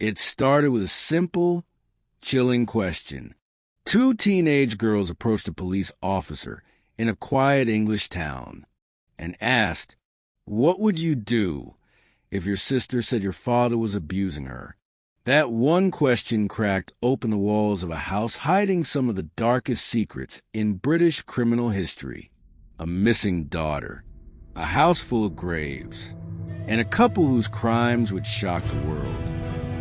It started with a simple, chilling question. Two teenage girls approached a police officer in a quiet English town and asked, "What would you do if your sister said your father was abusing her?" That one question cracked open the walls of a house hiding some of the darkest secrets in British criminal history. A missing daughter, a house full of graves, and a couple whose crimes would shock the world.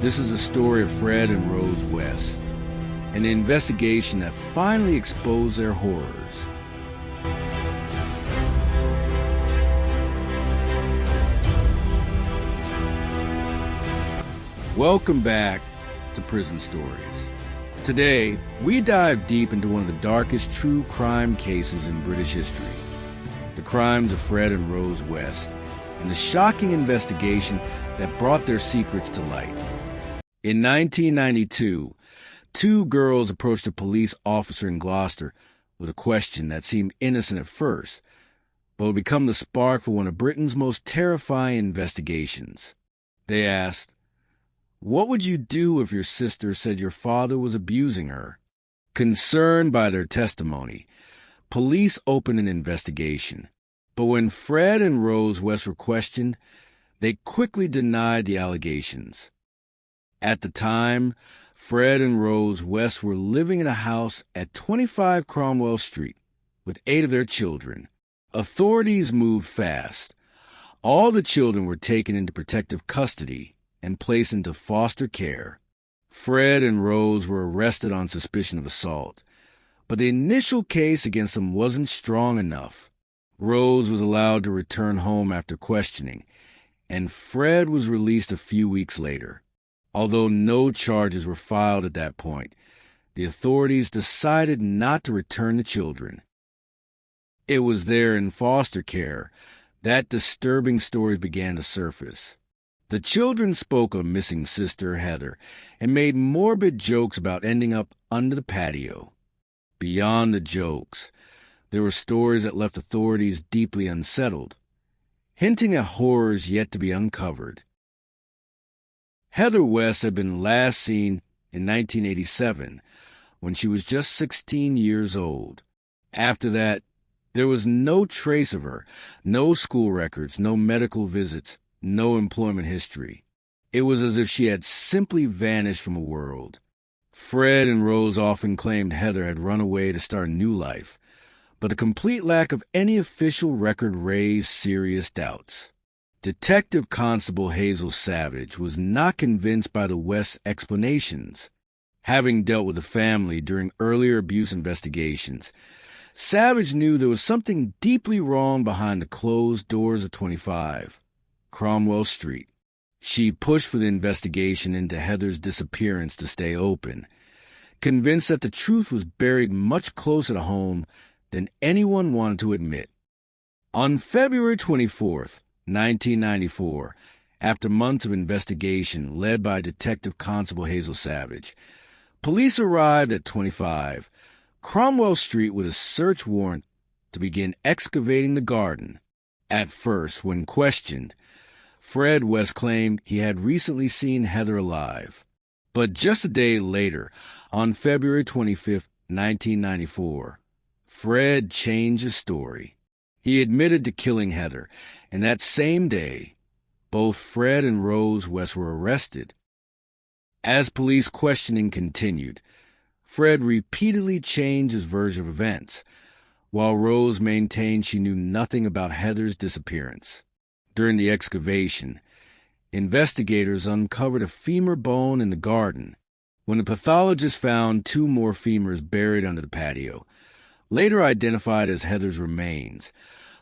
This is the story of Fred and Rose West, and the investigation that finally exposed their horrors. Welcome back to Prison Stories. Today, we dive deep into one of the darkest true crime cases in British history. The crimes of Fred and Rose West, and the shocking investigation that brought their secrets to light. In 1992, two girls approached a police officer in Gloucester with a question that seemed innocent at first, but would become the spark for one of Britain's most terrifying investigations. They asked, "What would you do if your sister said your father was abusing her?" Concerned by their testimony, police opened an investigation. But when Fred and Rose West were questioned, they quickly denied the allegations. At the time, Fred and Rose West were living in a house at 25 Cromwell Street with 8 of their children. Authorities moved fast. All the children were taken into protective custody and placed into foster care. Fred and Rose were arrested on suspicion of assault, but the initial case against them wasn't strong enough. Rose was allowed to return home after questioning, and Fred was released a few weeks later. Although no charges were filed at that point, the authorities decided not to return the children. It was there in foster care that disturbing stories began to surface. The children spoke of missing sister Heather and made morbid jokes about ending up under the patio. Beyond the jokes, there were stories that left authorities deeply unsettled, hinting at horrors yet to be uncovered. Heather West had been last seen in 1987, when she was just 16 years old. After that, there was no trace of her, no school records, no medical visits, no employment history. It was as if she had simply vanished from the world. Fred and Rose often claimed Heather had run away to start a new life, but a complete lack of any official record raised serious doubts. Detective Constable Hazel Savage was not convinced by the West's explanations. Having dealt with the family during earlier abuse investigations, Savage knew there was something deeply wrong behind the closed doors of 25 Cromwell Street. She pushed for the investigation into Heather's disappearance to stay open, convinced that the truth was buried much closer to home than anyone wanted to admit. On February 24th, 1994, after months of investigation led by Detective Constable Hazel Savage, police arrived at 25 Cromwell Street with a search warrant to begin excavating the garden. At first, when questioned, Fred West claimed he had recently seen Heather alive. But just a day later, on February 25th, 1994, Fred changed his story. He admitted to killing Heather, and that same day, both Fred and Rose West were arrested. As police questioning continued, Fred repeatedly changed his version of events, while Rose maintained she knew nothing about Heather's disappearance. During the excavation, investigators uncovered a femur bone in the garden. When the pathologist found 2 more femurs buried under the patio, later identified as Heather's remains,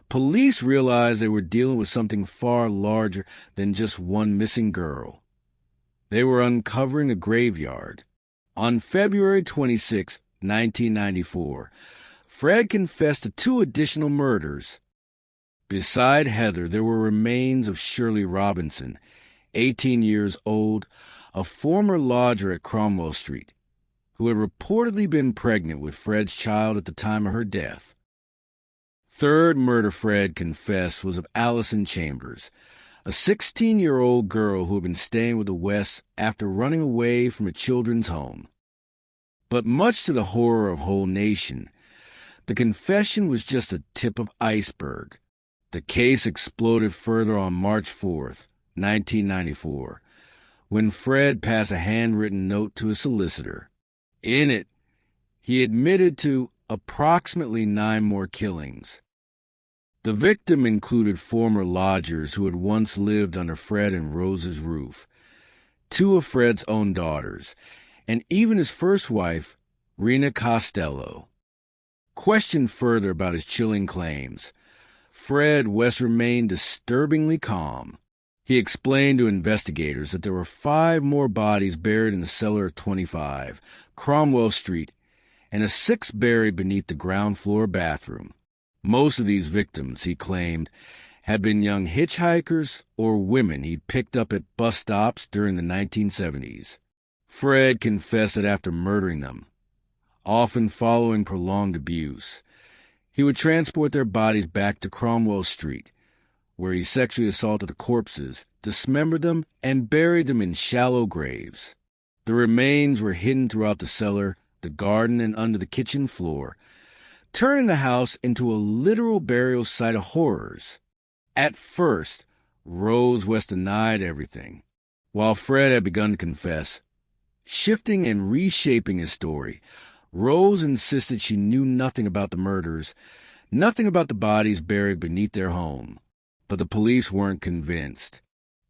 police realized they were dealing with something far larger than just one missing girl. They were uncovering a graveyard. On February 26, 1994, Fred confessed to 2 additional murders. Beside Heather, there were remains of Shirley Robinson, 18 years old, a former lodger at Cromwell Street, who had reportedly been pregnant with Fred's child at the time of her death. Third murder Fred confessed was of Allison Chambers, a 16-year-old girl who had been staying with the Wests after running away from a children's home. But much to the horror of the whole nation, the confession was just a tip of iceberg. The case exploded further on March 4th, 1994, when Fred passed a handwritten note to his solicitor. In it, he admitted to approximately 9 more killings. The victim included former lodgers who had once lived under Fred and Rose's roof, 2 of Fred's own daughters, and even his first wife, Rena Costello. Questioned further about his chilling claims, Fred West remained disturbingly calm. He explained to investigators that there were 5 more bodies buried in the cellar of 25, Cromwell Street, and a 6th buried beneath the ground floor bathroom. Most of these victims, he claimed, had been young hitchhikers or women he'd picked up at bus stops during the 1970s. Fred confessed that after murdering them, often following prolonged abuse, he would transport their bodies back to Cromwell Street, where he sexually assaulted the corpses, dismembered them, and buried them in shallow graves. The remains were hidden throughout the cellar, the garden, and under the kitchen floor, turning the house into a literal burial site of horrors. At first, Rose West denied everything, while Fred had begun to confess. Shifting and reshaping his story, Rose insisted she knew nothing about the murders, nothing about the bodies buried beneath their home. But the police weren't convinced.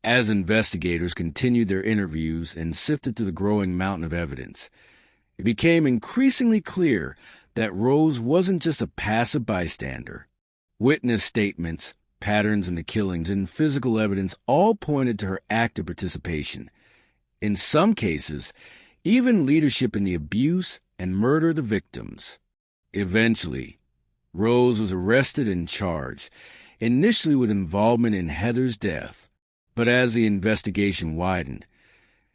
As investigators continued their interviews and sifted through the growing mountain of evidence, it became increasingly clear that Rose wasn't just a passive bystander. Witness statements, patterns in the killings, and physical evidence all pointed to her active participation. In some cases, even leadership in the abuse and murder of the victims. Eventually, Rose was arrested and charged, initially with involvement in Heather's death. But as the investigation widened,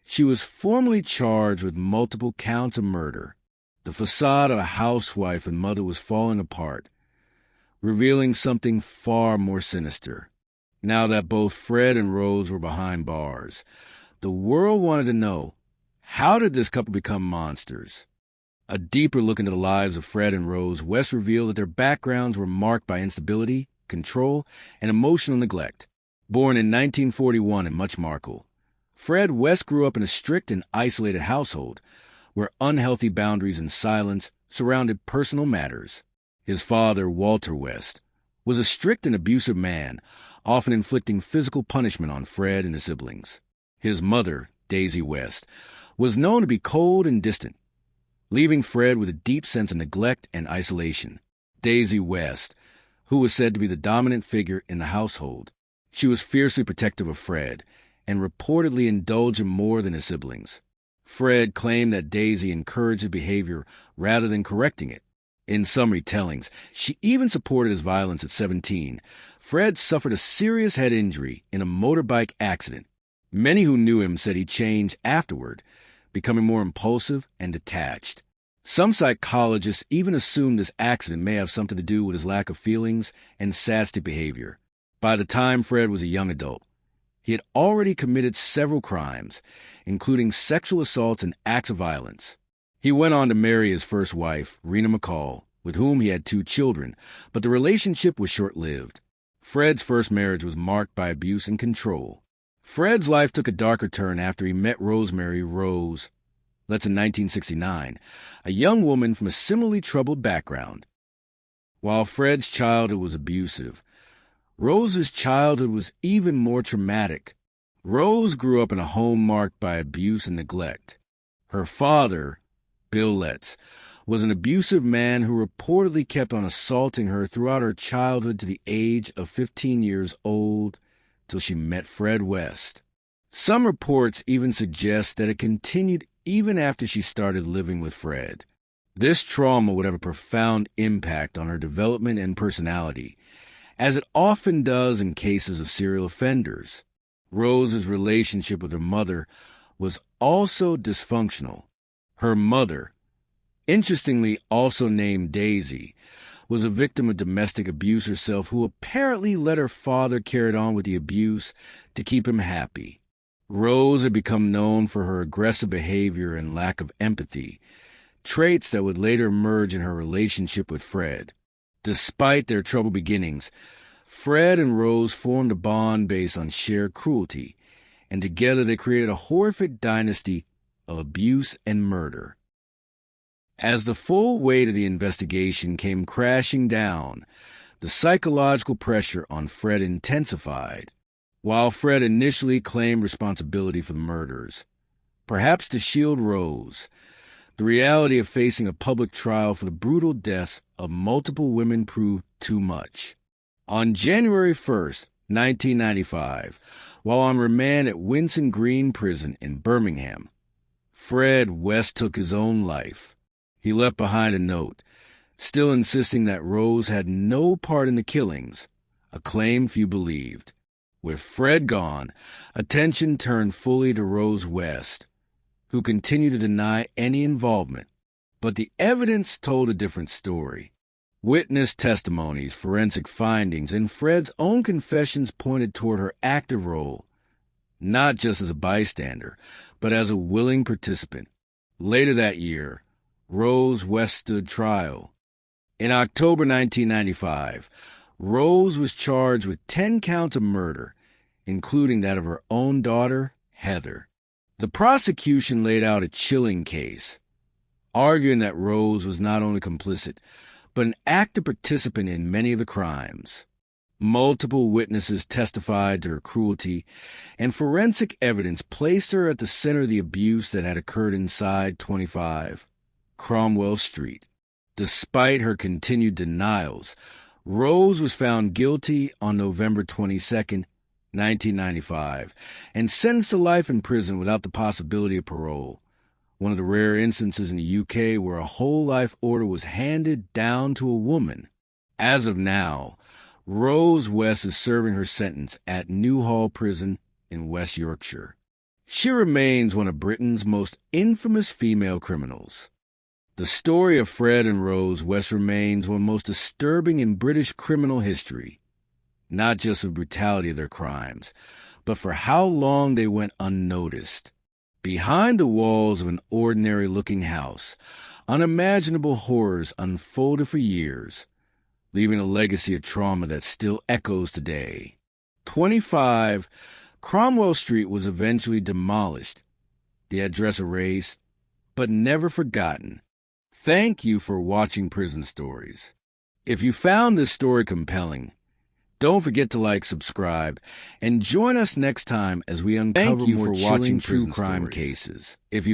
she was formally charged with multiple counts of murder. The facade of a housewife and mother was falling apart, revealing something far more sinister. Now that both Fred and Rose were behind bars, the world wanted to know, how did this couple become monsters? A deeper look into the lives of Fred and Rose West revealed that their backgrounds were marked by instability, control, and emotional neglect. Born in 1941 in Muchmarkel, Fred West grew up in a strict and isolated household where unhealthy boundaries and silence surrounded personal matters. His father, Walter West, was a strict and abusive man, often inflicting physical punishment on Fred and his siblings. His mother, Daisy West, was known to be cold and distant, leaving Fred with a deep sense of neglect and isolation. Daisy West, who was said to be the dominant figure in the household, she was fiercely protective of Fred and reportedly indulged him more than his siblings. Fred claimed that Daisy encouraged his behavior rather than correcting it. In some retellings, she even supported his violence at 17. Fred suffered a serious head injury in a motorbike accident. Many who knew him said he changed afterward, becoming more impulsive and detached. Some psychologists even assumed this accident may have something to do with his lack of feelings and sadistic behavior. By the time Fred was a young adult, he had already committed several crimes, including sexual assaults and acts of violence. He went on to marry his first wife, Rena McCall, with whom he had 2 children, but the relationship was short-lived. Fred's first marriage was marked by abuse and control. Fred's life took a darker turn after he met Rosemary Rose. That's in 1969, a young woman from a similarly troubled background. While Fred's childhood was abusive, Rose's childhood was even more traumatic. Rose grew up in a home marked by abuse and neglect. Her father, Bill Letts, was an abusive man who reportedly kept on assaulting her throughout her childhood to the age of 15 years old, till she met Fred West. Some reports even suggest that it continued even after she started living with Fred. This trauma would have a profound impact on her development and personality, as it often does in cases of serial offenders. Rose's relationship with her mother was also dysfunctional. Her mother, interestingly also named Daisy, was a victim of domestic abuse herself who apparently let her father carry on with the abuse to keep him happy. Rose had become known for her aggressive behavior and lack of empathy, traits that would later emerge in her relationship with Fred. Despite their troubled beginnings, Fred and Rose formed a bond based on shared cruelty, and together they created a horrific dynasty of abuse and murder. As the full weight of the investigation came crashing down, the psychological pressure on Fred intensified. While Fred initially claimed responsibility for the murders, perhaps to shield Rose, the reality of facing a public trial for the brutal deaths of multiple women proved too much. On January 1st, 1995, while on remand at Winson Green Prison in Birmingham, Fred West took his own life. He left behind a note, still insisting that Rose had no part in the killings, a claim few believed. With Fred gone, attention turned fully to Rose West, who continued to deny any involvement. But the evidence told a different story. Witness testimonies, forensic findings, and Fred's own confessions pointed toward her active role, not just as a bystander, but as a willing participant. Later that year, Rose West stood trial. In October 1995, Rose was charged with 10 counts of murder, including that of her own daughter, Heather. The prosecution laid out a chilling case, arguing that Rose was not only complicit, but an active participant in many of the crimes. Multiple witnesses testified to her cruelty, and forensic evidence placed her at the center of the abuse that had occurred inside 25 Cromwell Street. Despite her continued denials, Rose was found guilty on November 22, 1995, and sentenced to life in prison without the possibility of parole, one of the rare instances in the UK where a whole life order was handed down to a woman. As of now, Rose West is serving her sentence at Newhall Prison in West Yorkshire. She remains one of Britain's most infamous female criminals. The story of Fred and Rose West remains one of the most disturbing in British criminal history, not just for the brutality of their crimes, but for how long they went unnoticed. Behind the walls of an ordinary-looking house, unimaginable horrors unfolded for years, leaving a legacy of trauma that still echoes today. 25 Cromwell Street was eventually demolished, the address erased, but never forgotten. Thank you for watching Prison Stories. If you found this story compelling, don't forget to like, subscribe, and join us next time as we uncover more chilling true crime cases. If you